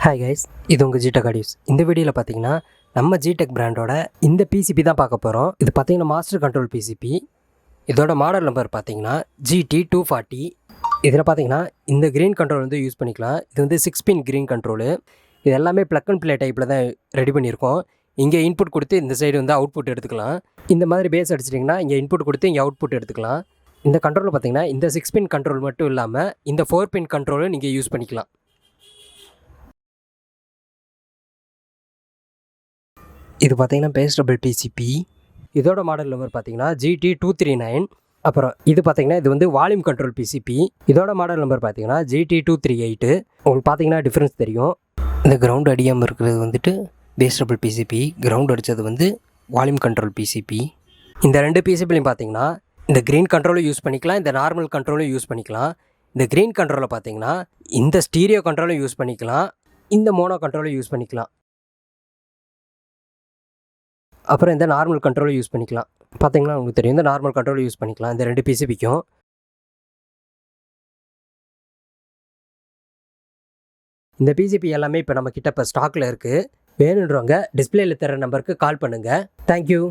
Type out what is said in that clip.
Hi guys, இது உங்கள் ஜிடெக் audios. இந்த வீடியோவில் பார்த்தீங்கன்னா நம்ம ஜிடெக் பிராண்டோட இந்த பிசிபி தான் பார்க்க போகிறோம். இது பார்த்தீங்கன்னா மாஸ்டர் கண்ட்ரோல் பிசிபி. இதோட மாடல் நம்பர் பார்த்தீங்கன்னா GT240. இதில் பார்த்தீங்கன்னா இந்த க்ரீன் கண்ட்ரோல் வந்து யூஸ் பண்ணிக்கலாம். இது வந்து 6 பின் க்ரீன் கண்ட்ரோலு. இது எல்லாமே ப்ளக் அண்ட் ப்ளே டைப்பில் தான் ரெடி பண்ணியிருக்கோம். இங்கே இன்புட் கொடுத்து இந்த சைடு வந்து அவுட்புட் எடுத்துக்கலாம். இந்த மாதிரி பேஸ் அடிச்சிட்டிங்கன்னா இங்கே இன்புட் கொடுத்து இங்கே அவுட்புட் எடுத்துக்கலாம். இந்த கண்ட்ரோலில் பார்த்தீங்கன்னா இந்த 6 பின் கண்ட்ரோல் மட்டும் இல்லாமல் இந்த 4 பின் கண்ட்ரோலும் நீங்கள் யூஸ் பண்ணிக்கலாம். இது பார்த்தீங்கன்னா பேஸ்டபிள் பிசிபி. இதோட மாடல் நம்பர் பார்த்தீங்கன்னா GT239. அப்புறம் இது பார்த்தீங்கன்னா இது வந்து வால்யூம் கண்ட்ரோல் பிசிபி. இதோட மாடல் நம்பர் பார்த்தீங்கன்னா GT238. உங்களுக்கு பார்த்தீங்கன்னா டிஃப்ரென்ஸ் தெரியும். இந்த கிரவுண்ட் அடியாமல் இருக்கிறது வந்துட்டு பேஸ்டபிள் பிசிபி, கிரவுண்ட் அடித்தது வந்து வால்யூம் கண்ட்ரோல் பிசிபி. இந்த ரெண்டு பிசிபிலையும் பார்த்தீங்கன்னா இந்த க்ரீன் கண்ட்ரோலும் யூஸ் பண்ணிக்கலாம், இந்த நார்மல் கண்ட்ரோலும் யூஸ் பண்ணிக்கலாம். இந்த க்ரீன் கண்ட்ரோலில் பார்த்தீங்கன்னா இந்த ஸ்டீரியோ கண்ட்ரோலும் யூஸ் பண்ணிக்கலாம், இந்த மோனோ கண்ட்ரோலும் யூஸ் பண்ணிக்கலாம். அப்புறம் இந்த நார்மல் கண்ட்ரோலும் யூஸ் பண்ணிக்கலாம். பார்த்தீங்கன்னா உங்களுக்கு தெரியும், இந்த நார்மல் கண்ட்ரோலும் யூஸ் பண்ணிக்கலாம் இந்த ரெண்டு பிசிபிக்கும். இந்த பிசிபி எல்லாமே இப்போ நம்ம கிட்ட இப்போ ஸ்டாக்கில் இருக்குது. வேணுன்றவங்க டிஸ்பிளேல தர நம்பருக்கு கால் பண்ணுங்கள். தேங்க்யூ.